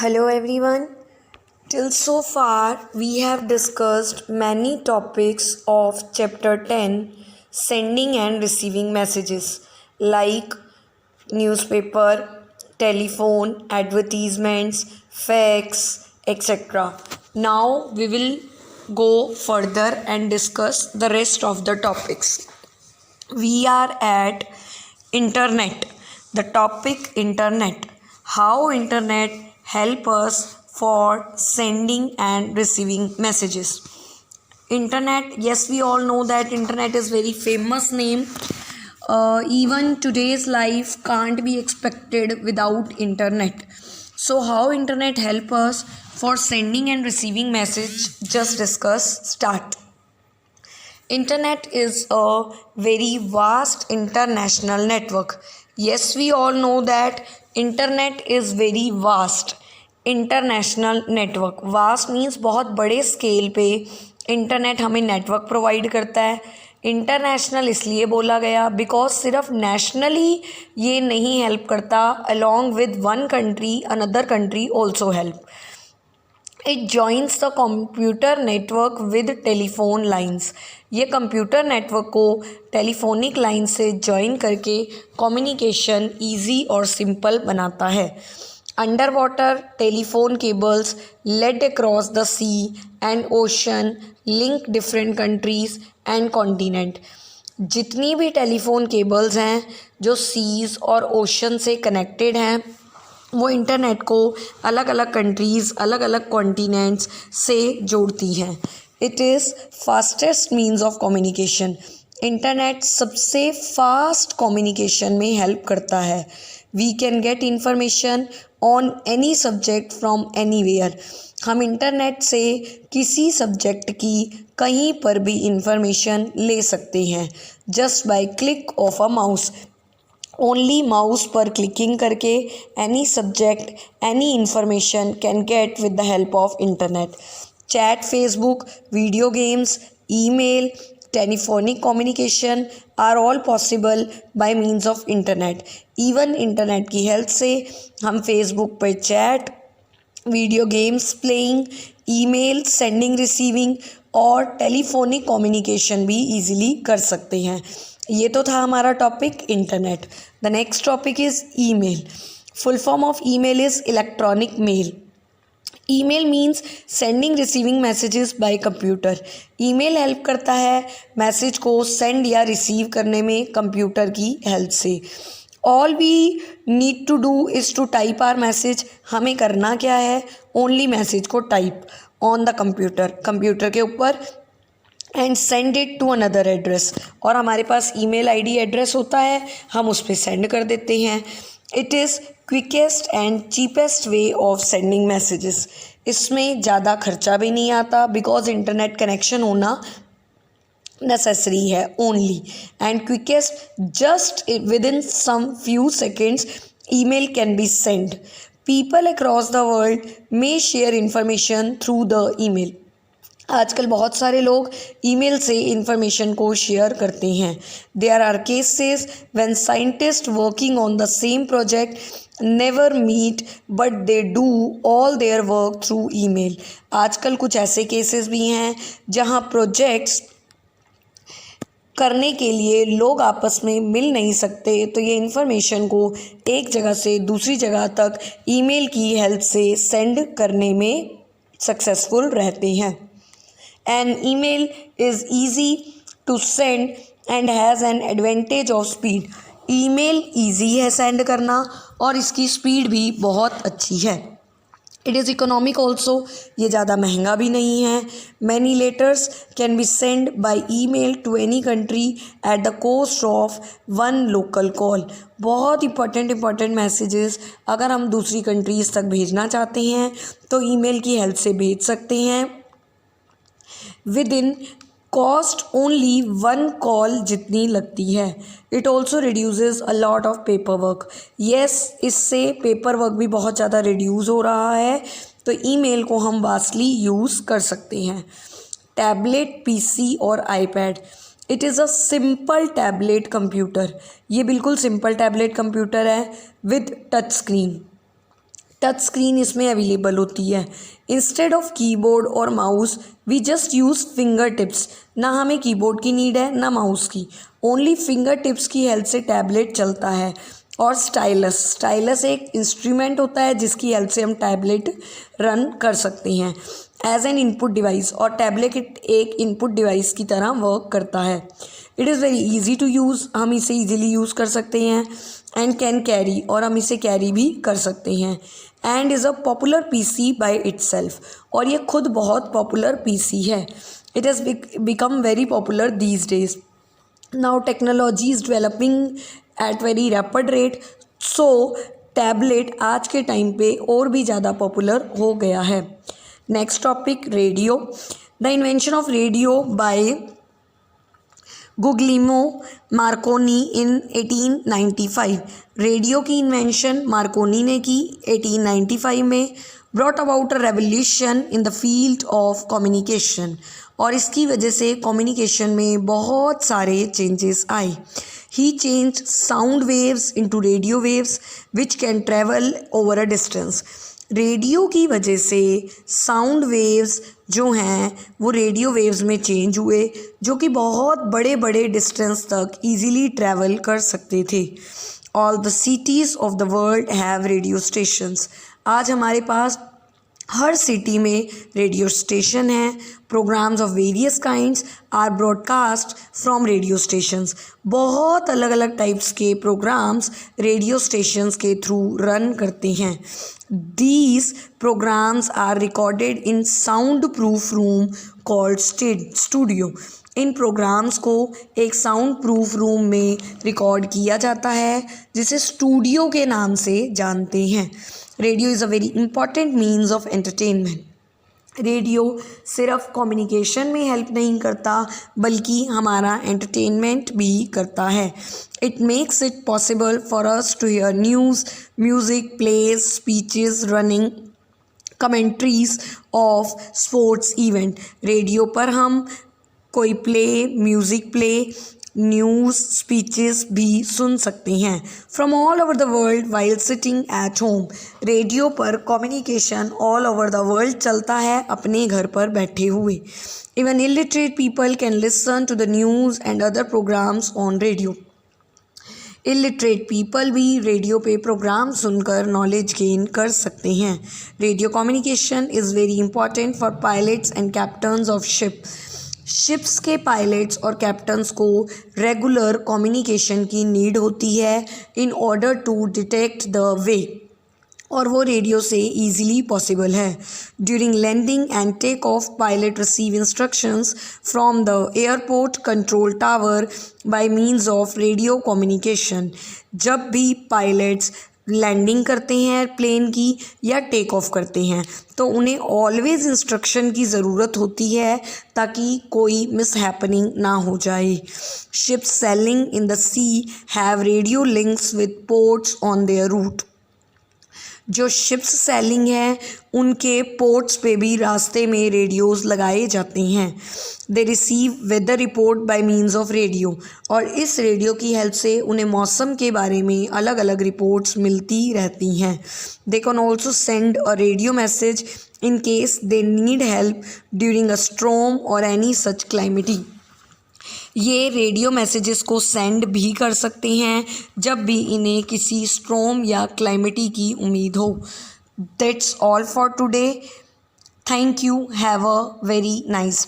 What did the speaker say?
Hello everyone. Till so far, we have discussed many topics of chapter 10 sending and receiving messages like newspaper, telephone, advertisements, fax, etc. Now we will go further and discuss the rest of the topics. We are at internet. The topic internet. How internet help us for sending and receiving messages. Internet, yes, we all know that internet is very famous name. Even today's life can't be expected without internet. So how internet help us for sending and receiving message? Just discuss. Start. Internet is a very vast international network. Yes, we all know that internet is very vast. International network vast means बहुत बड़े scale पे internet हमें network provide करता है. International इसलिए बोला गया because सिर्फ नेशनली ये नहीं हेल्प करता, along with one country another country also help. It joins the computer network with telephone lines. ये कंप्यूटर नेटवर्क को टेलीफोनिक लाइन से जॉइन करके कम्युनिकेशन ईजी और सिंपल बनाता है. Under water telephone cables laid across the sea and ocean link different countries and continent. जितनी भी telephone cables हैं जो सीज़ और ओशन से कनेक्टेड हैं वो इंटरनेट को अलग अलग कंट्रीज़ अलग अलग कॉन्टिनेंट्स से जोड़ती हैं. It is fastest means of communication. Internet सबसे फास्ट कम्युनिकेशन में हेल्प करता है. We can get information on any subject from anywhere. हम इंटरनेट से किसी सब्जेक्ट की कहीं पर भी इंफॉर्मेशन ले सकते हैं just by click of a mouse. Only mouse पर क्लिकिंग करके any subject any information can get with the help of internet. Chat, Facebook, video games, email, telephonic communication are all possible by means of internet. Even internet की help से हम Facebook पर chat, video games playing, email sending receiving और telephonic communication भी easily कर सकते हैं. ये तो था हमारा topic internet. The next topic is email. Full form of email is electronic mail. Email means sending receiving messages by computer. Email help करता है मैसेज को सेंड या रिसीव करने में कंप्यूटर की हेल्प से. All we need to do is to type our message. हमें करना क्या है, ओनली मैसेज को टाइप ऑन द कंप्यूटर के ऊपर and send it to another address. और हमारे पास ईमेल आईडी एड्रेस होता है, हम उस पर सेंड कर देते हैं. It is quickest and cheapest way of sending messages. इसमें ज़्यादा खर्चा भी नहीं आता बिकॉज इंटरनेट कनेक्शन होना नेसेसरी है only. And quickest just within some few seconds email can be send. People across the world may share information through the email. आजकल बहुत सारे लोग ईमेल से इंफॉर्मेशन को शेयर करते हैं. There are cases when scientist working on the same project never meet but they do all their work through email. आजकल कुछ ऐसे केसेस भी हैं जहां प्रोजेक्ट्स करने के लिए लोग आपस में मिल नहीं सकते, तो ये इन्फॉर्मेशन को एक जगह से दूसरी जगह तक ईमेल की हेल्प से सेंड करने में सक्सेसफुल रहते हैं. An email is easy to send and has an advantage of speed. Email easy है सेंड करना और इसकी स्पीड भी बहुत अच्छी है. It is economic also. ये ज़्यादा महंगा भी नहीं है. Many letters can be send by email to any country at the cost of one local call. बहुत इंपॉर्टेंट मैसेजेस अगर हम दूसरी कंट्रीज़ तक भेजना चाहते हैं तो ईमेल की हेल्प से भेज सकते हैं with in cost only one call जितनी लगती है. It also reduces a lot of paper work. Yes, इससे पेपर वर्क भी बहुत ज़्यादा रिड्यूस हो रहा है, तो ईमेल को हम वास्टली यूज़ कर सकते हैं. टैबलेट, पीसी और iPad. It is a simple tablet computer. ये बिल्कुल सिंपल टैबलेट कंप्यूटर है with touch screen. Touch screen इसमें अवेलेबल होती है। इंस्टेड ऑफ कीबोर्ड और mouse we just use finger tips. ना हमें कीबोर्ड की नीड है ना माउस की, ओनली फिंगर टिप्स की हेल्प से टैबलेट चलता है। और स्टाइलस एक इंस्ट्रूमेंट होता है जिसकी हेल्प से हम टैबलेट रन कर सकते हैं एज एन इनपुट डिवाइस, और टैबलेट एक इनपुट डिवाइस की तरह वर्क करता है। It is very easy to use, हम इसे ईजिली यूज़ कर सकते हैं। एंड कैन कैरी, और हम इसे कैरी भी कर सकते हैं। And is a popular PC by itself, और ये खुद बहुत पॉपुलर पीसी है। It has become very popular these days. Now technology is developing at very rapid rate, so tablet आज के टाइम पे और भी ज़्यादा पॉपुलर हो गया है। Next topic, radio. The invention of radio by Guglielmo Marconi in 1895। Radio की इन्वेंशन मार्कोनी ने की 1895 में। Brought about a revolution in the field of communication, और इसकी वजह से कम्युनिकेशन में बहुत सारे चेंजेस आए। He change sound waves into radio waves which can travel over a distance. Radio की वजह से साउंड वेव्स जो हैं वो रेडियो वेव्स में चेंज हुए, जो कि बहुत बड़े बड़े डिस्टेंस तक इजीली ट्रैवल कर सकते थे। All the cities of the world have radio stations. आज हमारे पास हर सिटी में रेडियो स्टेशन है। Programmes of various kinds are broadcast from radio stations. बहुत अलग अलग टाइप्स के प्रोग्राम्स रेडियो स्टेशंस के थ्रू रन करते हैं। These programs are recorded in sound-proof room called studio. In programmes को एक साउंड प्रूफ रूम में रिकॉर्ड किया जाता है जिसे स्टूडियो के नाम से जानते हैं। Radio is a very important means of entertainment. Radio सिर्फ कम्युनिकेशन में हेल्प नहीं करता बल्कि हमारा एंटरटेनमेंट भी करता है। It makes it possible for us to hear news, music, plays, speeches, running commentaries of sports event. Radio पर हम कोई play, music play, news, speeches भी सुन सकते हैं from all over the world while sitting at home. Radio पर communication all over the world चलता है अपने घर पर बैठे हुए। Even illiterate people can listen to the news and other programmes on radio. Illiterate people भी रेडियो पे प्रोग्राम सुनकर नॉलेज गेन कर सकते हैं। Radio communication is very important for pilots and captains of ships के पायलट्स और captains को regular communication की नीड होती है in order to detect the way, और वो रेडियो से ईजिली पॉसिबल है। During landing and take off pilot receive instructions from the airport control tower by means of radio communication. जब भी पायलट्स लैंडिंग करते हैं प्लेन की या टेक ऑफ करते हैं तो उन्हें ऑलवेज इंस्ट्रक्शन की ज़रूरत होती है ताकि कोई मिसहैपनिंग ना हो जाए। Ships sailing in the sea have radio links with ports on their route. जो शिप्स सेलिंग है उनके पोर्ट्स पे भी रास्ते में रेडियोज़ लगाए जाते हैं। They receive weather report by means of radio, और इस रेडियो की हेल्प से उन्हें मौसम के बारे में अलग अलग रिपोर्ट्स मिलती रहती हैं। They can also send a radio message in case they need help during a storm और एनी सच क्लाइमेटी। ये रेडियो मैसेजेस को सेंड भी कर सकते हैं जब भी इन्हें किसी स्टॉर्म या क्लाइमेटी की उम्मीद हो। That's all for today. Thank you. Have a very nice